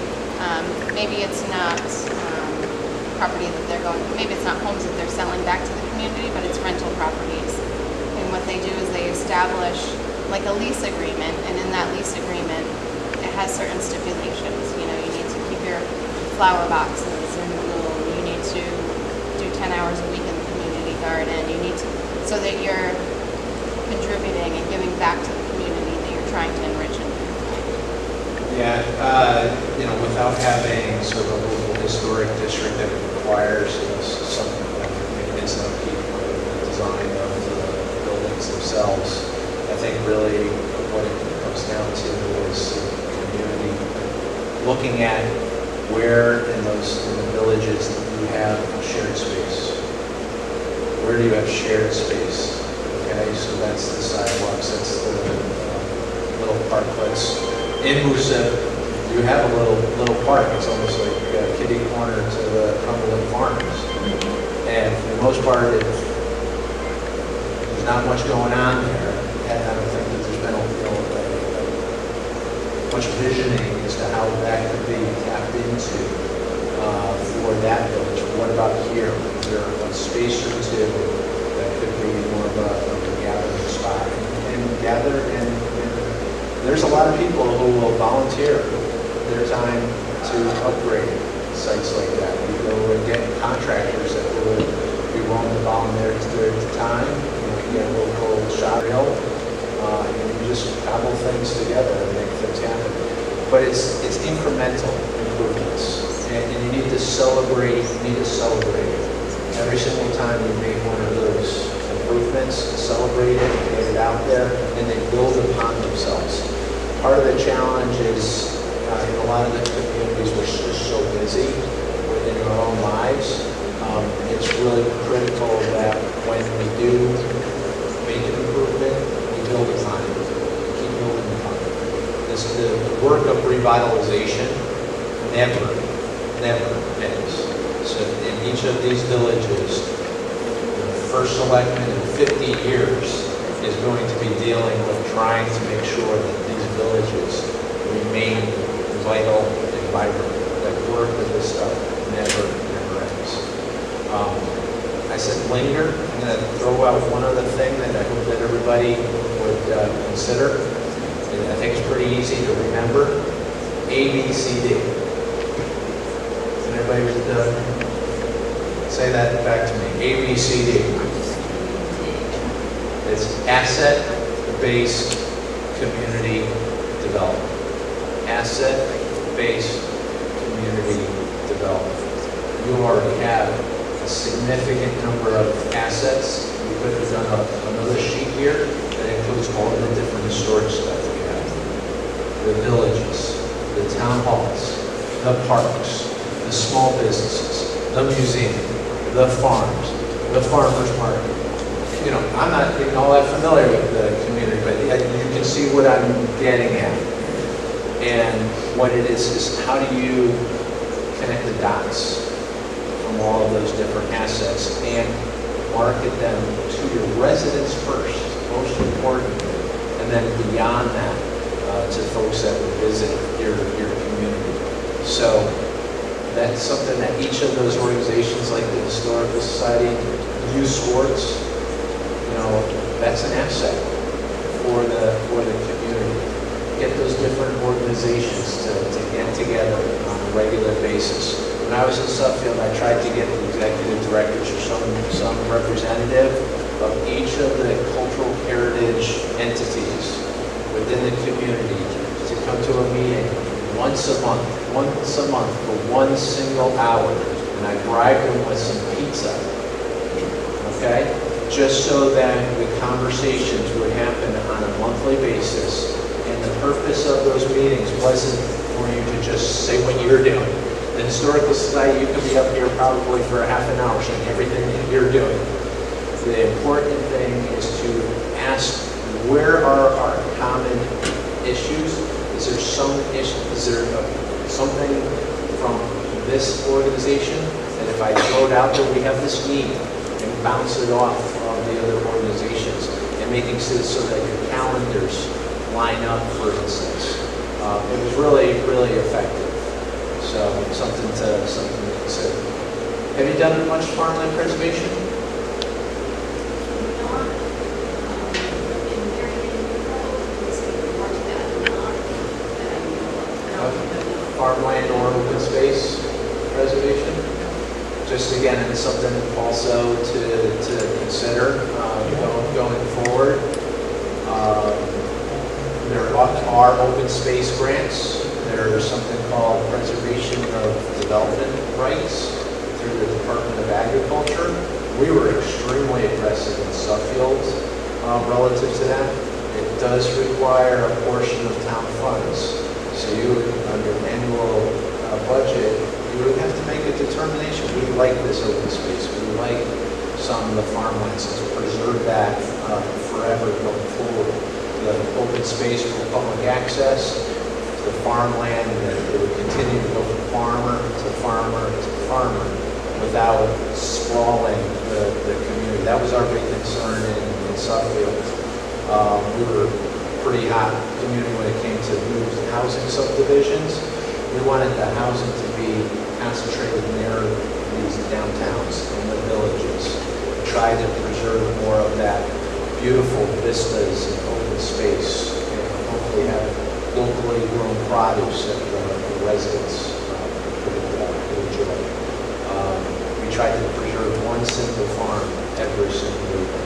Speaker 4: maybe it's not property that they're going, maybe it's not homes that they're selling back to the community, but it's rental properties. And what they do is they establish like a lease agreement, and in that lease agreement, it has certain stipulations. You need to keep your flower boxes in bloom. You need to do 10 hours a week in the community garden. You need to, so that you're contributing and giving back to the community that you're trying to enrich and beautify.
Speaker 2: Yeah, without having sort of a local historic district that requires something like maintenance and upkeep of the design of the buildings themselves. I think really what it comes down to is the community looking at where in the villages you have shared space. Where do you have shared space? Okay, so that's the sidewalks, that's the little parklets. In Moosup, you have a little park. It's almost like a kitty corner to the Cumberland Farms. And for the most part, there's not much going on there. I don't think that there's been much visioning as to how that could be tapped into for that village. What about here? Is there a space or two that could be more of a gathering spot and gather? And there's a lot of people who will volunteer their time to upgrade sites like that. You go and get contractors that would be willing to volunteer their time. You get a local shop reel. And you just cobble things together and make things happen. But it's incremental improvements, and you need to celebrate. Every single time you make one of those improvements, celebrate it, get it out there, and they build upon themselves. Part of the challenge is in a lot of the communities we're just so busy within our own lives. It's really critical that when we do make an the work of revitalization never ends. So in each of these villages, the first selectman in 50 years is going to be dealing with trying to make sure that these villages remain vital and vibrant. That work with this stuff never ends. I said linger. I'm going to throw out one other thing that I hope that everybody would consider. And I think it's pretty easy to remember. ABCD. Can everybody say that back to me? ABCD. It's asset-based community development. Asset-based community development. You already have a significant number of assets. We could have done another sheet here that includes all of the different historic stuff we have. The villages, the town halls, the parks, the small businesses, the museum, the farms, the farmers market. You know, I'm not being all that familiar with the community, but you can see what I'm getting at. And what it is how do you connect the dots from all of those different assets and market them to your residents first, most importantly, and then beyond that to folks that would visit your community. So that's something that each of those organizations, like the Historical Society, youth sports, you know, that's an asset for the community. Get those different organizations to get together on a regular basis. When I was in Suffield, I tried to get the executive directors or some representative of each of the cultural heritage entities within the community to come to a meeting once a month for 1 single hour, and I bribed them with some pizza, okay? Just so that the conversations would happen on a monthly basis, and the purpose of those meetings wasn't for you to just say what you're doing. The Historical Society, you could be up here probably for a half an hour saying everything that you're doing. The important thing is to ask, where are our common issues? Is there some issue? Is there something from this organization that if I throw it out there, we have this need, and bounce it off of the other organizations, and making it so that your calendars line up, for instance. It was really effective. So something to consider. Have you done much farmland preservation? Farmland or open space preservation? Just again, it's something also to consider going forward. There are open space grants. There's something called preservation of development rights through the Department of Agriculture. We were extremely aggressive in Suffield relative to that. It does require a portion of town funds. So you would, on your annual budget, you would have to make a determination. We like this open space. We like some of the farmlands. Let's preserve that forever going forward. The open space for public access, the farmland, that it would continue to go from farmer to farmer to farmer without sprawling the community. That was our big concern in Suffield. We were pretty hot community when it came to new housing subdivisions. We wanted the housing to be concentrated near these downtowns and the villages. Try to preserve more of that beautiful vistas and open space, and hopefully have locally grown produce that the residents could enjoy. We tried to preserve one single farm every single year.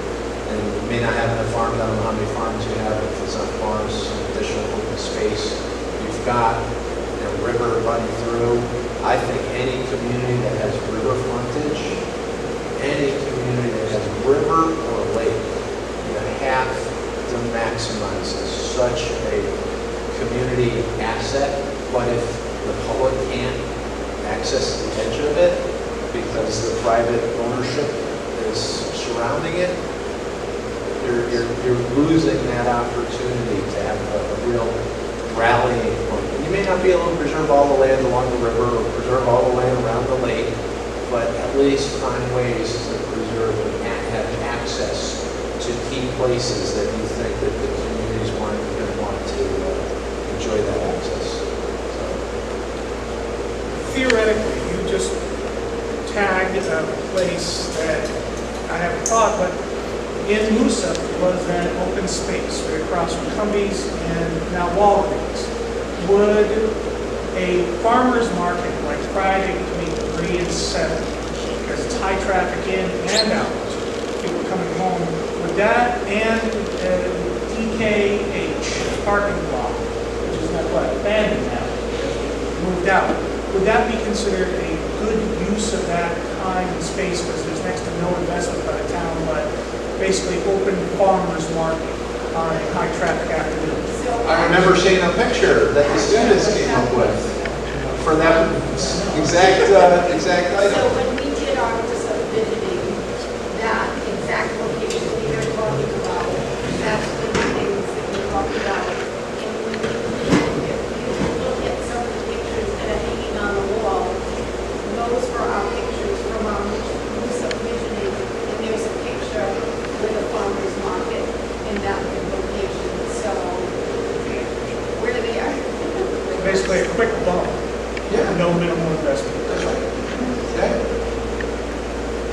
Speaker 2: And you may not have enough farms, I don't know how many farms you have, but if it's not farms, additional open space. You've got a river running through. I think any community that has river frontage, any community that has river or lake, you have to maximize as such a community asset. But if the public can't access the edge of it because the private ownership is surrounding it, you're losing that opportunity to have a real rally not be able to preserve all the land along the river or preserve all the land around the lake, but at least find ways to preserve and have access to key places that you think that the communities going to want to enjoy that access. So,
Speaker 3: Theoretically, you just tagged a place that I haven't thought, but in Moosup was an open space right across from Cumbies and now Walgreens. Would a farmer's market like Friday between 3 and 7, because it's high traffic in and out, people coming home, would that and DKH parking lot, which is not what, abandoned now, moved out, would that be considered a good use of that time and space because there's next to no investment by the town, but basically open farmer's market on a high traffic afternoon?
Speaker 2: I remember seeing a picture that the students came up with for that exact item.
Speaker 1: So when we did our visiting, that exact location we were talking about, that's one of the things that we talked about. And if you look at some of the pictures that are hanging on the wall, those were our pictures from our new subdivisioning. And there's a picture with a farmer's market in that location. So we're there.
Speaker 3: Basically a quick bump,
Speaker 2: Yeah,
Speaker 3: no minimal investment.
Speaker 2: that's right. Okay.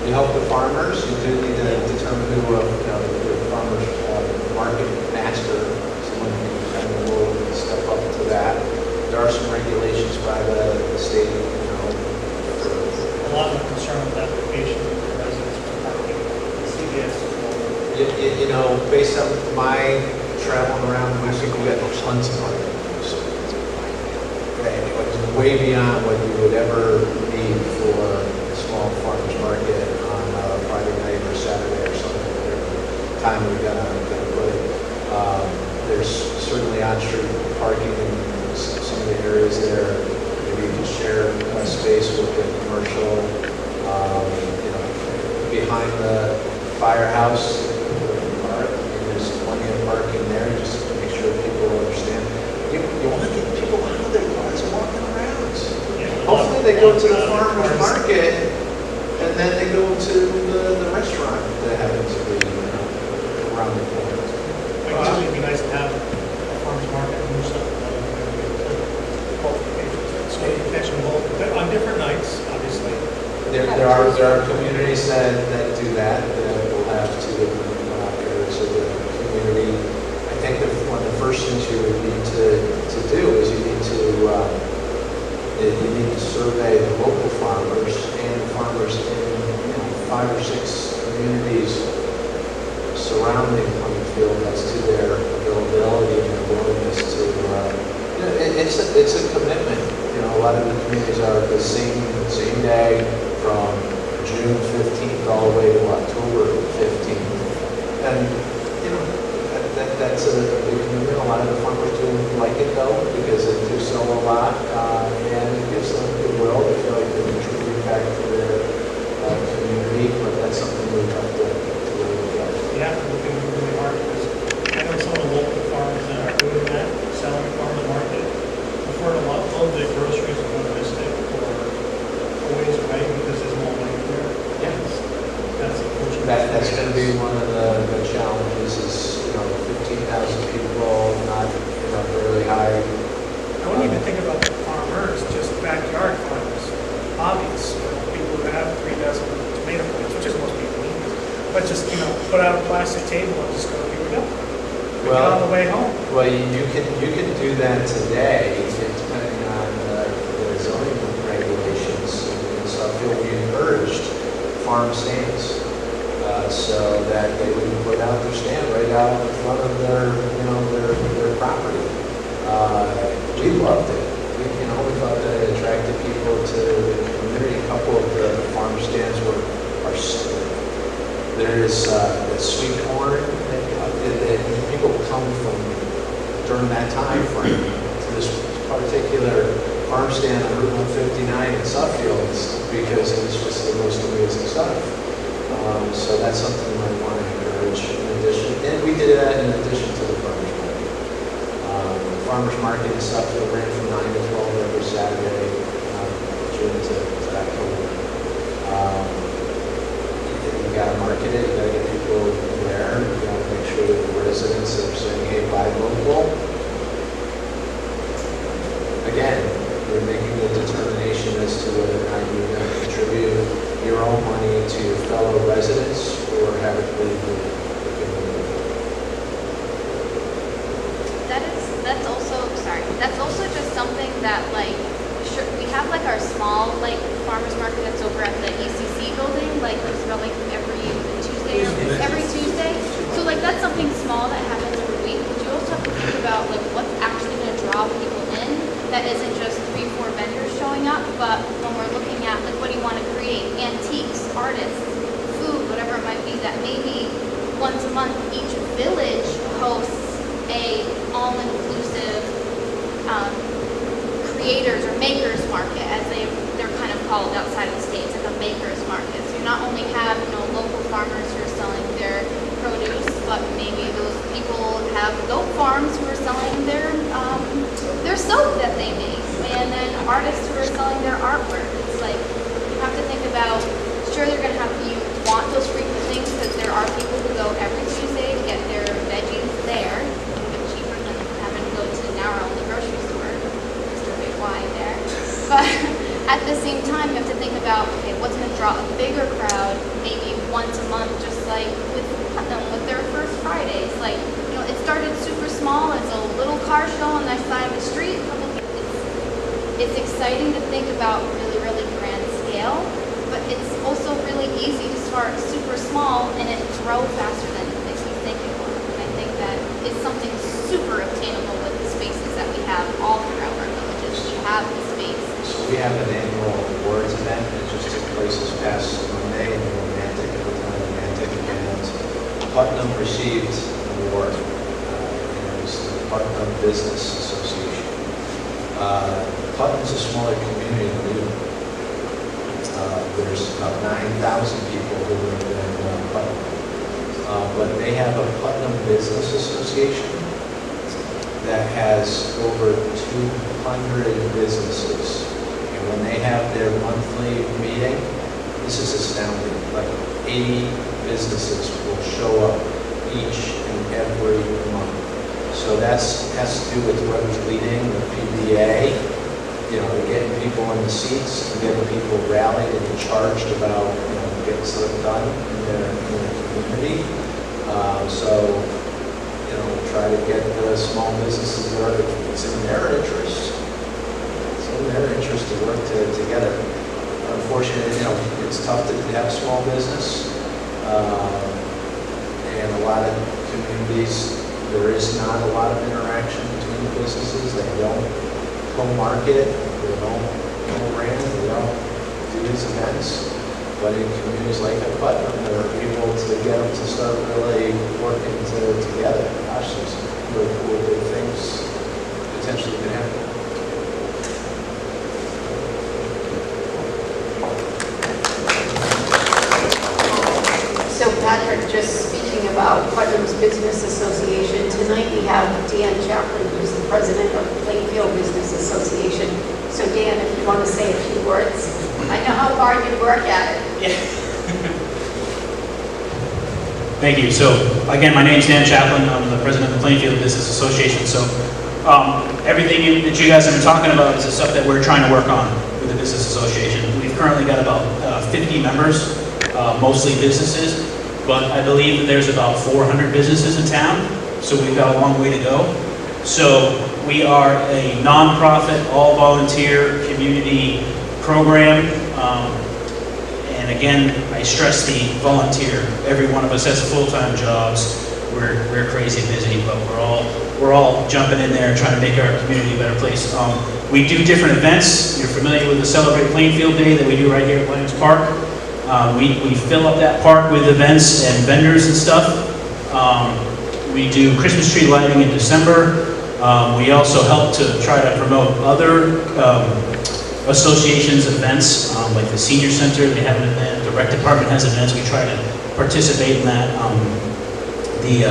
Speaker 2: You help the farmers. You do need to determine who the farmers market master, someone who kind of will step up to that. There are some regulations by the state,
Speaker 12: A lot of concern with application for residents for parking, CVS.
Speaker 2: Based on my traveling around, I think we got tons of parking. Way beyond what you would ever need for a small farmer's market on a Friday night or Saturday or something, whatever time we're gonna put it. There's certainly on-street parking in some of the areas there. Maybe you can share space with the commercial, behind the firehouse. There's plenty of parking there, just to make sure people understand. You want to get people out of their cars and walking around. Hopefully they go to the farmer's market and then they go to the restaurant that happens to be around the corner.
Speaker 12: It'd be nice to have a farmer's market and move stuff. So you catch them both, but on different nights, obviously.
Speaker 2: There are communities that do that will have two different areas of the community. I think one of the first things you would need to do is you need to survey the local farmers and farmers in 5 or 6 communities surrounding Plainfield as to their availability and willingness to. It's a commitment. A lot of the communities are the same day from June 15th all the way to October 15th, and that's a big commitment. A lot of the farmers do like it though, because they do sell a lot, and it gives them goodwill. They feel like they're contributing back to their community, but that's something we have to really look at.
Speaker 12: Yeah, we're looking really hard because I know some of the local farmers that are doing that, selling farmers market, prefer to load their groceries on a Mystic or a ways away because there's more money there.
Speaker 2: Yeah.
Speaker 12: That's unfortunate.
Speaker 2: That's going to be one of the challenges is, 15,000 people, not, very high.
Speaker 3: I wouldn't even think about the farmers, just backyard farmers. Obvious, people who have 3 dozen tomato plants, which is most people need. But just, put out a plastic table and just go, here we go. We get on the way home.
Speaker 2: Well, you can do that today, depending on the zoning regulations. And so I feel we encouraged farm stands, so that they would put out their stand right out in front of their property. We loved it. We thought that it attracted people to the community. A couple of the farm stands are there's sweet corn that people come from during that time frame to this particular farm stand on Route 159 in Suffield because it was just the most amazing stuff. So that's something we might want to encourage in addition. And we did that in addition to the farmers market. farmer's market and stuff that ran from 9 to 12 every Saturday, June to October. You gotta market it, you gotta get people there, you gotta make sure that the residents are saying, hey, buy local. Again, you're making the determination as to whether or not you're going to contribute your own money to your fellow residents or have it leave the community.
Speaker 4: That's also just something that like, sure, we have like our small like farmers market that's over at the ECC building, like it's about like every Tuesday or every Tuesday. So like that's something small that happens every week, but you also have to think about like what's actually going to draw people in. That isn't just 3-4 vendors showing up, but when we're looking at like what do you want to create, antiques, artists, food, whatever it might be, that maybe once a month each village hosts a all-inclusive creators or makers market, as they're kind of called outside of the States, like a makers market. So you not only have local farmers who are selling their produce, but maybe those people have goat farms who are selling their soap that they make, and then artists who are selling their artwork. It's like you have to think about, sure, they're going to have you want those frequent things because there are people who go every Tuesday to get their veggies there, a little bit cheaper than having to go to an hour-only grocery store. Mr. Big Y there. But at the same time, you have to think about, okay, what's going to draw a bigger crowd, maybe once a month, just like with Putnam, with their First Fridays. Like, it started super small as a little car show on that side of the street. It's exciting to think about really, really grand scale, but it's also really easy to start super small and it grow faster than you think it will. And I think that it's something super obtainable with the spaces that we have all throughout our villages. We have the space.
Speaker 2: So we have an annual awards event that just took place this past Monday in Romantic, and Putnam received an award. Putnam Business Association. Putnam's a smaller community than Newton. There's about 9,000 people who live in Putnam. But they have a Putnam Business Association that has over 200 businesses. And when they have their monthly meeting, this is astounding. Like 80 businesses will show up each and every month. So has to do with whoever's leading the PBA, getting people in the seats, and getting people rallied and charged about, getting stuff done in their community. Try to get the small businesses there. It's in their interest. It's in their interest to work together. Unfortunately, it's tough to have a small business, and a lot of communities. There is not a lot of interaction between the businesses. They don't co-market, they don't co-brand, they don't do these events. But in communities like Putnam, they're able to get them to start really working together. Gosh, there's some really cool big things potentially can happen.
Speaker 1: So Patrick, just speaking about Putnam's Business Association, tonight we have Dan Chaplin, who's the president of Plainfield Business Association. So Dan, if you want to say a few words, I know how hard you work at it.
Speaker 13: Yeah. Thank you. So again, my name's Dan Chaplin. I'm the president of the Plainfield Business Association. So everything that you guys have been talking about is the stuff that we're trying to work on with the Business Association. We've currently got about 50 members, mostly businesses, but I believe that there's about 400 businesses in town, so we've got a long way to go. So we are a nonprofit, all-volunteer community program. And again, I stress the volunteer. Every one of us has full-time jobs. We're crazy busy, but we're all jumping in there and trying to make our community a better place. We do different events. You're familiar with the Celebrate Plainfield Day that we do right here at Williams Park. We fill up that park with events and vendors and stuff. We do Christmas tree lighting in December. We also help to try to promote other associations events, like the Senior Center, they have an event, the Rec Department has events, we try to participate in that. The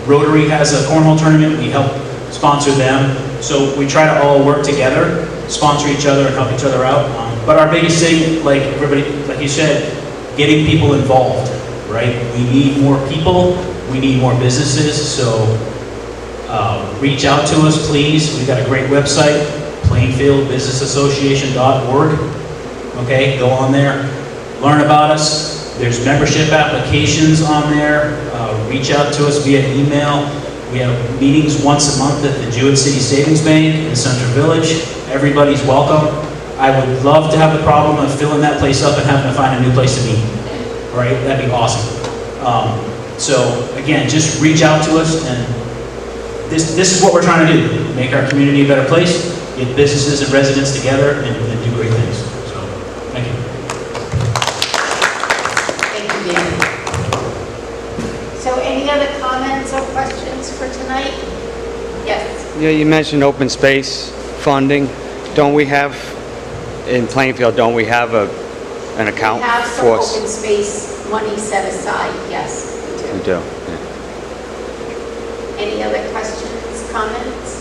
Speaker 13: Rotary has a cornhole tournament, we help sponsor them. So we try to all work together, sponsor each other and help each other out. But our biggest thing, like everybody, like you said, getting people involved, right? We need more people, we need more businesses, so reach out to us, please. We've got a great website, plainfieldbusinessassociation.org. Okay, go on there, learn about us. There's membership applications on there. Reach out to us via email. We have meetings once a month at the Jewett City Savings Bank in Central Village. Everybody's welcome. I would love to have the problem of filling that place up and having to find a new place to meet. All right, that'd be awesome. So again, just reach out to us, and this is what we're trying to do: make our community a better place, get businesses and residents together, and do great things. So, thank you.
Speaker 1: Thank you, Dan. So any other comments or questions for tonight? Yes.
Speaker 14: Yeah, you mentioned open space funding. Don't we have, in Plainfield, don't we have an account
Speaker 1: We have some
Speaker 14: for?
Speaker 1: open space money set aside, yes, we
Speaker 14: We
Speaker 1: do.
Speaker 14: do, yeah.
Speaker 1: Any other questions, comments?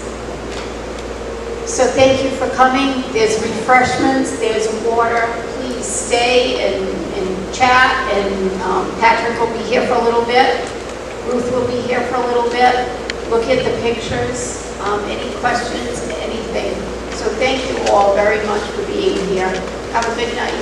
Speaker 1: So thank you for coming. There's refreshments, there's water. Please stay and chat, and Patrick will be here for a little bit. Ruth will be here for a little bit. Look at the pictures, any questions, anything. So thank you all very much for being here. Have a good night.